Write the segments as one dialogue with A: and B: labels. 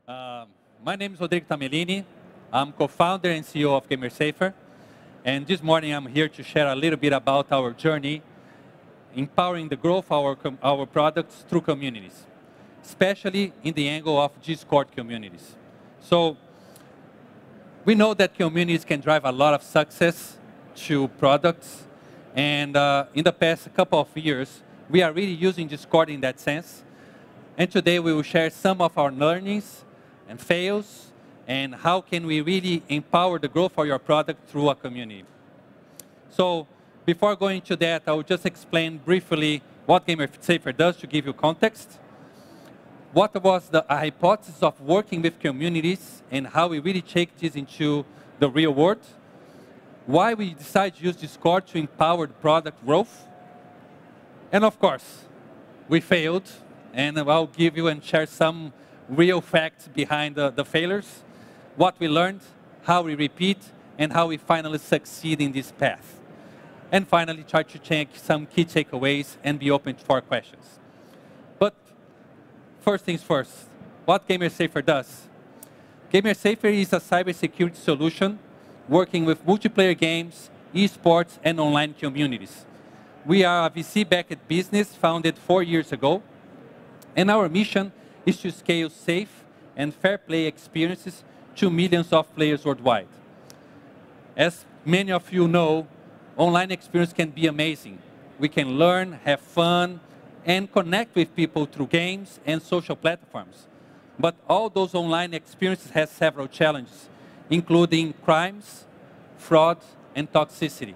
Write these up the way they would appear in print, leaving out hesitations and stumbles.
A: Um, my name is Rodrigo Tamellini. I'm co-founder and CEO of GamerSafe. And this morning I'm here to share a little bit about our journey empowering the growth of our products through communities, especially in the angle of Discord communities. So we know that communities can drive a lot of success to products. And in the past couple of years, we are really using Discord in that sense. And today we will share some of our learnings and fails and how can we really empower the growth of your product through a community. So before going to that, I will just explain briefly what GamerSafe does to give you context. What was the hypothesis of working with communities and how we really take this into the real world. Why we decided to use Discord to empower the product growth. And of course, we failed. And I'll give you and share some real facts behind the failures, what we learned, how we repeat, and how we finally succeed in this path. And finally, try to check some key takeaways and be open for questions. But first things first, what GamerSafe does. GamerSafe is a cybersecurity solution working with multiplayer games, esports, and online communities. We are a VC-backed business founded 4 years ago. And our mission is to scale safe and fair play experiences to millions of players worldwide. As many of you know, online experience can be amazing. We can learn, have fun, and connect with people through games and social platforms. But all those online experiences have several challenges, including crimes, fraud, and toxicity.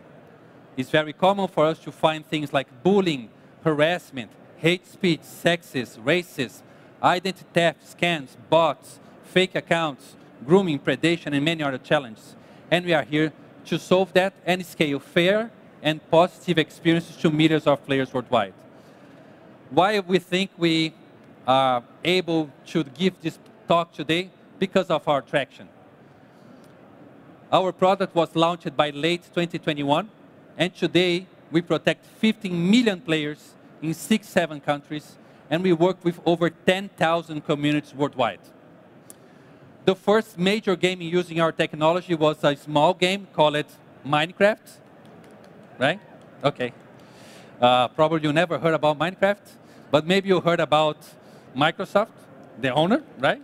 A: It's very common for us to find things like bullying, harassment, hate speech, sexism, racism, identity theft, scams, bots, fake accounts, grooming, predation, and many other challenges. And we are here to solve that and scale fair and positive experiences to millions of players worldwide. Why we think we are able to give this talk today? Because of our traction. Our product was launched by late 2021, and today we protect 15 million players in 6-7 countries, and we work with over 10,000 communities worldwide. The first major game using our technology was a small game called Minecraft, right? Okay. Probably you never heard about Minecraft, but maybe you heard about Microsoft, the owner, right?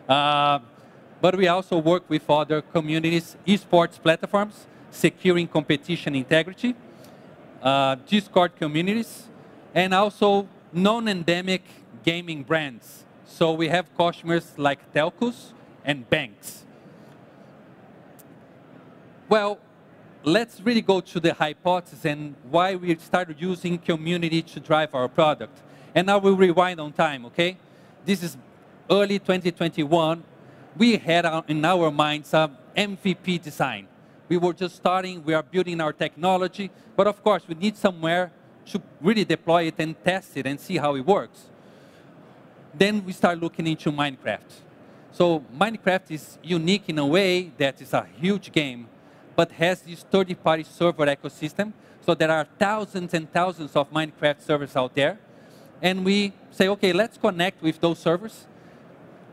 A: But we also work with other communities, esports platforms, securing competition integrity, Discord communities, and also non-endemic gaming brands. So we have customers like telcos and banks. Well, let's really go to the hypothesis and why we started using community to drive our product. And now we'll rewind on time, okay? This is early 2021. We had in our minds an MVP design. We were just starting, we are building our technology, but of course we need somewhere to really deploy it and test it and see how it works. Then we start looking into Minecraft. So Minecraft is unique in a way that it's a huge game, but has this third-party server ecosystem. So there are thousands and thousands of Minecraft servers out there. And we say, okay, let's connect with those servers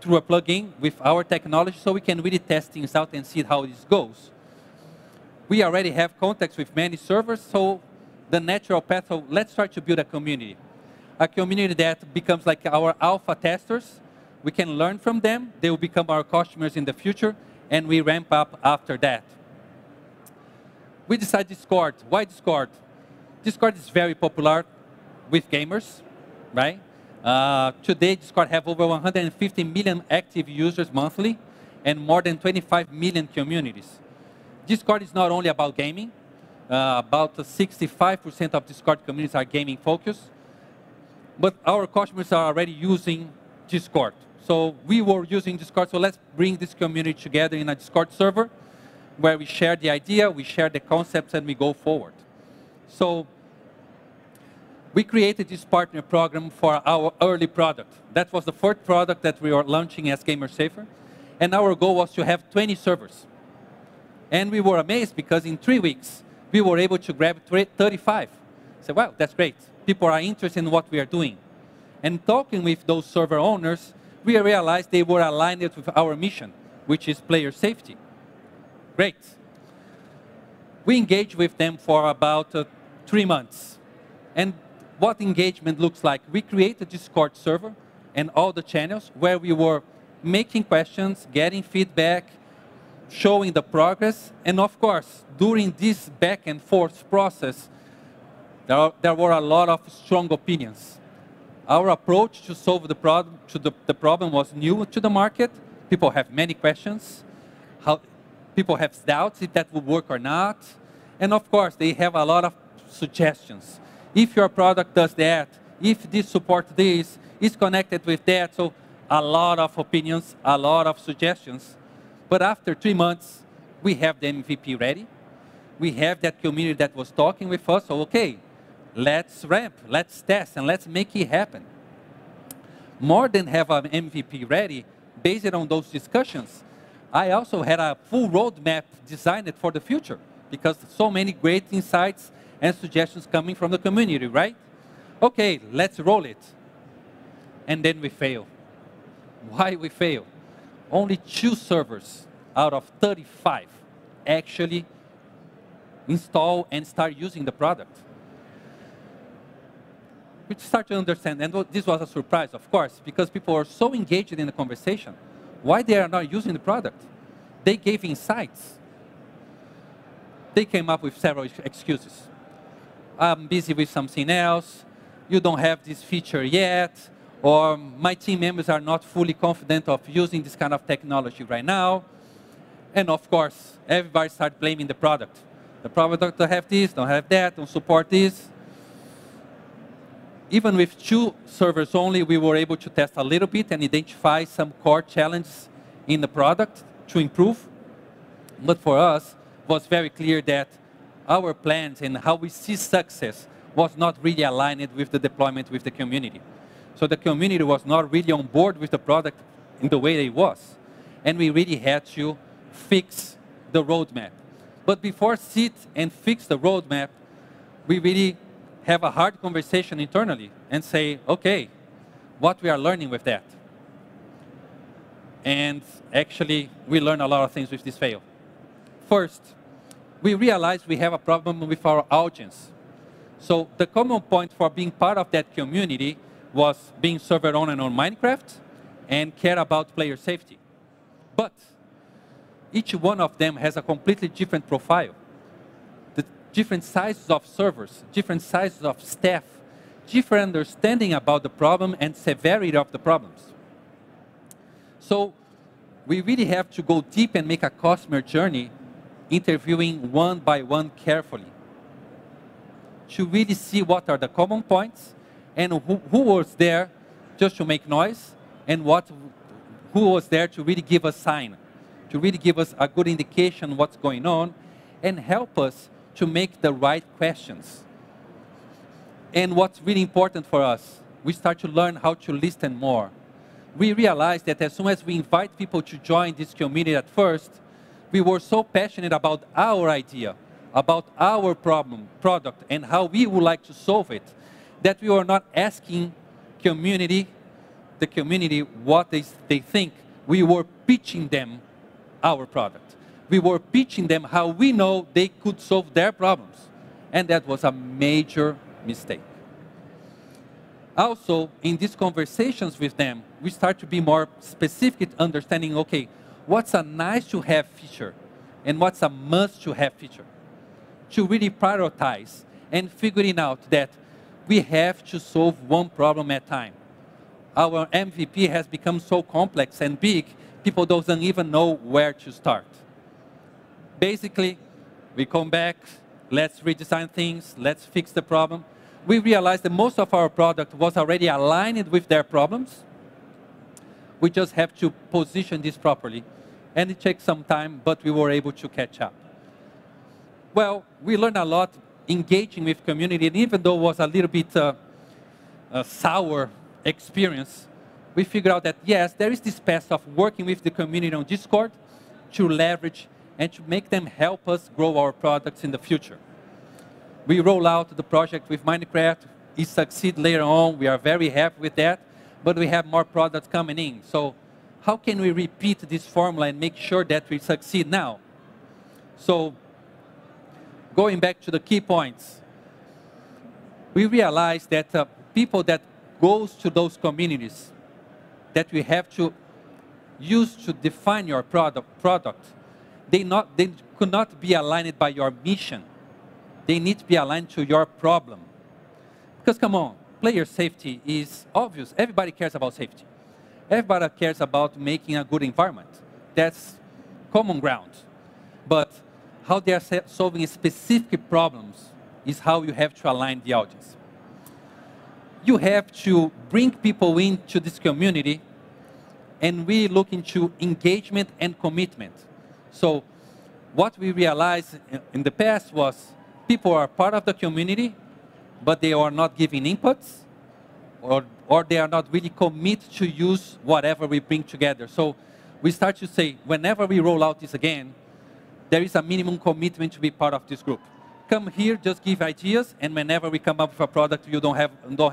A: through a plugin with our technology so we can really test things out and see how this goes. We already have contacts with many servers, so the natural path of let's try to build a community. A community that becomes like our alpha testers. We can learn from them. They will become our customers in the future, and we ramp up after that. We decided Discord. Why Discord? Discord is very popular with gamers, right? Today, Discord have over 150 million active users monthly and more than 25 million communities. Discord is not only about gaming. About 65% of Discord communities are gaming focused. But our customers are already using Discord. So we were using Discord, so let's bring this community together in a Discord server where we share the idea, we share the concepts, and we go forward. So we created this partner program for our early product. That was the first product that we were launching as GamerSafe. And our goal was to have 20 servers. And we were amazed because in 3 weeks, we were able to grab 35. So, wow, that's great. People are interested in what we are doing. And talking with those server owners, we realized they were aligned with our mission, which is player safety. Great. We engaged with them for about 3 months. And what engagement looks like, we created a Discord server and all the channels where we were making questions, getting feedback, showing the progress. And of course, during this back and forth process, there were a lot of strong opinions. Our approach to solve the problem was new to the market. People have many questions. People have doubts if that will work or not. And of course, they have a lot of suggestions. If your product does that, if this supports this, is connected with that. So a lot of opinions, a lot of suggestions. But after 3 months, we have the MVP ready. We have that community that was talking with us. So, okay, let's ramp, let's test, and let's make it happen. More than have an MVP ready, based on those discussions, I also had a full roadmap designed for the future, because so many great insights and suggestions coming from the community, right? Okay, let's roll it. And then we fail. Why we fail? Only 2 servers out of 35 actually install and start using the product. We start to understand, and this was a surprise, of course, because people are so engaged in the conversation. Why they are not using the product? They gave insights. They came up with several excuses. I'm busy with something else. You don't have this feature yet. Or my team members are not fully confident of using this kind of technology right now. And of course, everybody started blaming the product. The product don't have this, don't have that, don't support this. Even with 2 servers only, we were able to test a little bit and identify some core challenges in the product to improve. But for us, it was very clear that our plans and how we see success was not really aligned with the deployment with the community. So the community was not really on board with the product in the way it was. And we really had to fix the roadmap. But before sit and fix the roadmap, we really have a hard conversation internally and say, okay, what we are learning with that? And actually, we learn a lot of things with this fail. First, we realized we have a problem with our audience. So the common point for being part of that community was being server owner on Minecraft and care about player safety. But each one of them has a completely different profile. The different sizes of servers, different sizes of staff, different understanding about the problem and severity of the problems. So we really have to go deep and make a customer journey, interviewing one by one carefully to really see what are the common points and who was there just to make noise and who was there to really give us sign, to really give us a good indication what's going on and help us to make the right questions. And what's really important for us, we start to learn how to listen more. We realized that as soon as we invite people to join this community at first, we were so passionate about our idea, about our product, and how we would like to solve it, that we were not asking the community what they think. We were pitching them our product. We were pitching them how we know they could solve their problems. And that was a major mistake. Also, in these conversations with them, we start to be more specific at understanding, okay, what's a nice-to-have feature and what's a must-to-have feature? To really prioritize and figuring out that we have to solve one problem at a time. Our MVP has become so complex and big, people don't even know where to start. Basically, we come back, let's redesign things, let's fix the problem. We realized that most of our product was already aligned with their problems. We just have to position this properly. And it takes some time, but we were able to catch up. Well, we learned a lot engaging with community, and even though it was a little bit a sour experience, we figured out that, yes, there is this path of working with the community on Discord to leverage and to make them help us grow our products in the future. We roll out the project with Minecraft. It succeeded later on. We are very happy with that. but we have more products coming in. So how can we repeat this formula and make sure that we succeed now? So going back to the key points, we realized that people that goes to those communities that we have to use to define your product, they could not be aligned by your mission. They need to be aligned to your problem. Because come on, player safety is obvious. Everybody cares about safety. Everybody cares about making a good environment. That's common ground. But how they are solving specific problems is how you have to align the audience. You have to bring people into this community, and we look into engagement and commitment. So what we realized in the past was people are part of the community, but they are not giving inputs, or they are not really committed to use whatever we bring together. So we start to say, whenever we roll out this again, there is a minimum commitment to be part of this group. Come here, just give ideas, and whenever we come up with a product you don't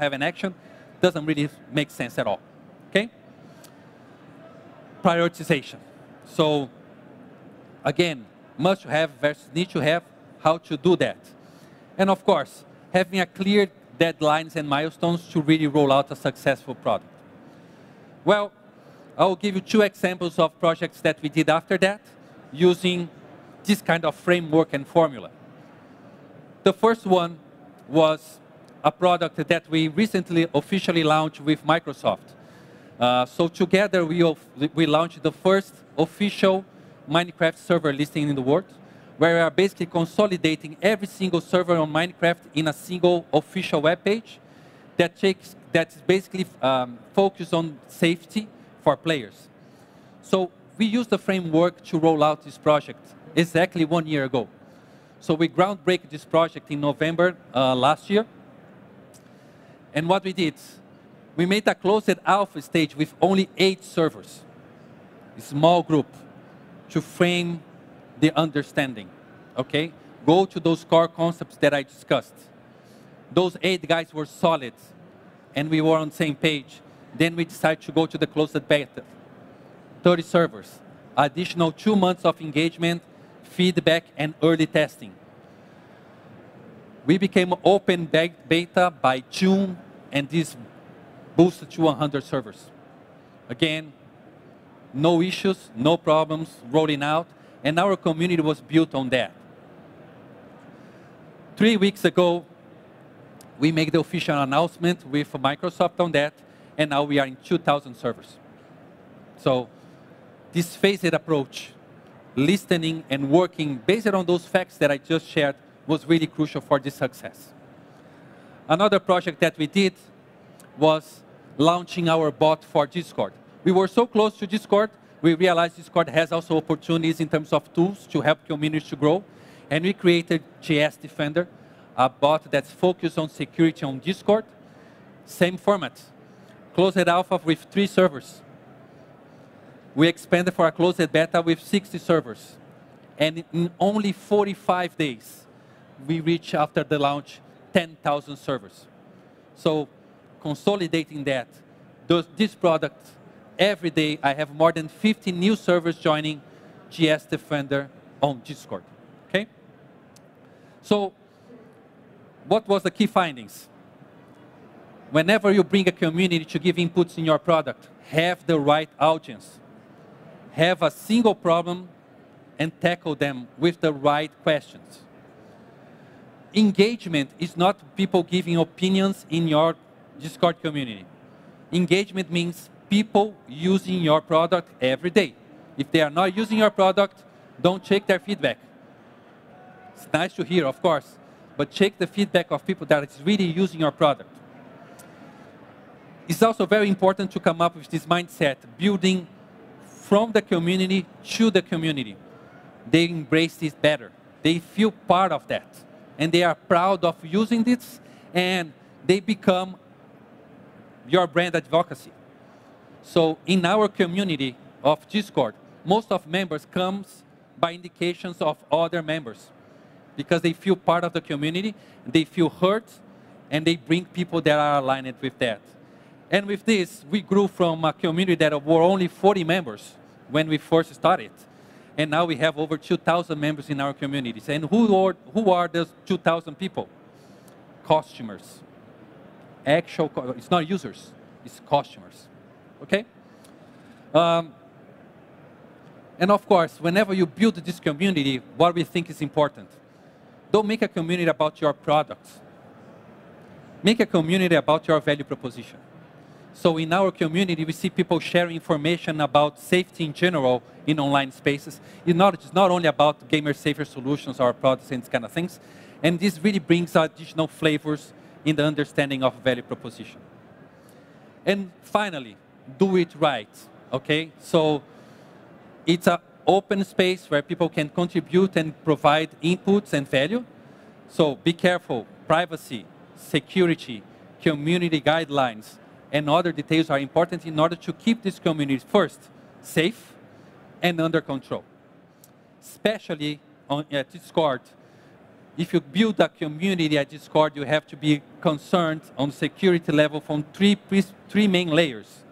A: have an action, doesn't really make sense at all. Okay? Prioritization. So again, must have versus need to have, how to do that. And of course, having a clear deadlines and milestones to really roll out a successful product. Well, I will give you 2 examples of projects that we did after that, using this kind of framework and formula. The first one was a product that we recently officially launched with Microsoft. So together we launched the first official Minecraft server listing in the world, where we are basically consolidating every single server on Minecraft in a single official web page that's basically focused on safety for players. So we used the framework to roll out this project exactly 1 year ago. So we groundbreak this project in November last year. And what we did, we made a closed alpha stage with only 8 servers, a small group, to frame the understanding, okay? Go to those core concepts that I discussed. Those 8 guys were solid, and we were on the same page. Then we decided to go to the closed beta, 30 servers, additional 2 months of engagement, feedback, and early testing. We became open beta by June, and this boosted to 100 servers. Again, no issues, no problems, rolling out, and our community was built on that. 3 weeks ago, we made the official announcement with Microsoft on that, and now we are in 2,000 servers. So this phased approach, listening and working based on those facts that I just shared, was really crucial for this success. Another project that we did was launching our bot for Discord. We were so close to Discord, we realized Discord has also opportunities in terms of tools to help communities to grow, and we created GS Defender, a bot that's focused on security on Discord. Same format, closed alpha with 3 servers. We expanded for a closed beta with 60 servers. And in only 45 days, we reached, after the launch, 10,000 servers. So consolidating that, this product, every day I have more than 50 new servers joining GS Defender on Discord. Okay? So what was the key findings? Whenever you bring a community to give inputs in your product, have the right audience. Have a single problem and tackle them with the right questions. Engagement is not people giving opinions in your Discord community. Engagement means people using your product every day. If they are not using your product, don't check their feedback. It's nice to hear, of course, but check the feedback of people that is really using your product. It's also very important to come up with this mindset, building from the community to the community. They embrace this better. They feel part of that. And they are proud of using this, and they become your brand advocacy. So in our community of Discord, most of members comes by indications of other members because they feel part of the community, they feel heard, and they bring people that are aligned with that. And with this, we grew from a community that were only 40 members when we first started. And now we have over 2,000 members in our communities. And who are those 2,000 people? Customers. It's not users, it's customers. Okay? And of course, whenever you build this community, what we think is important. Don't make a community about your products. Make a community about your value proposition. So in our community, we see people sharing information about safety in general in online spaces. It's not only about GamerSafe solutions or products and these kind of things. And this really brings additional flavors in the understanding of value proposition. And finally, do it right, okay? So it's an open space where people can contribute and provide inputs and value. So be careful, privacy, security, community guidelines, and other details are important in order to keep this community first safe and under control. Especially at Discord, if you build a community at Discord, you have to be concerned on security level from three main layers.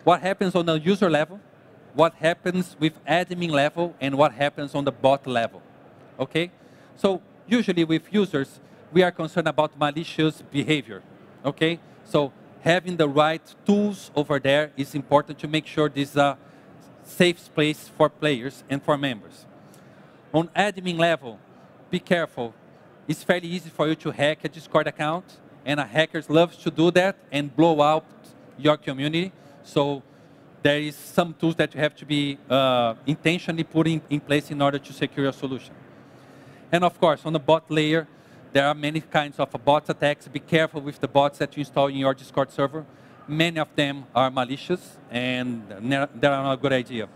A: What happens on the user level, what happens with admin level, and what happens on the bot level. Okay? So usually with users, we are concerned about malicious behavior. Okay? So having the right tools over there is important to make sure this is a safe space for players and for members. On admin level, be careful. It's fairly easy for you to hack a Discord account, and hackers love to do that and blow out your community. So there is some tools that you have to be intentionally putting in place in order to secure your solution. And of course, on the bot layer, there are many kinds of bot attacks. Be careful with the bots that you install in your Discord server. Many of them are malicious, and they are not a good idea.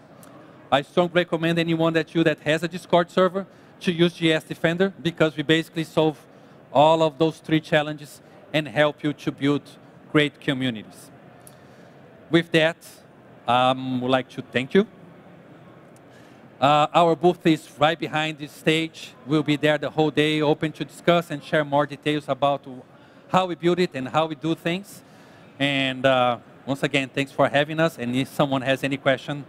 A: I strongly recommend anyone that has a Discord server to use GS Defender, because we basically solve all of those three challenges and help you to build great communities. With that, I would like to thank you. Our booth is right behind this stage. We'll be there the whole day, open to discuss and share more details about how we build it and how we do things. And once again, thanks for having us. And if someone has any question,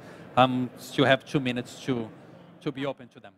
A: still have 2 minutes to be open to them.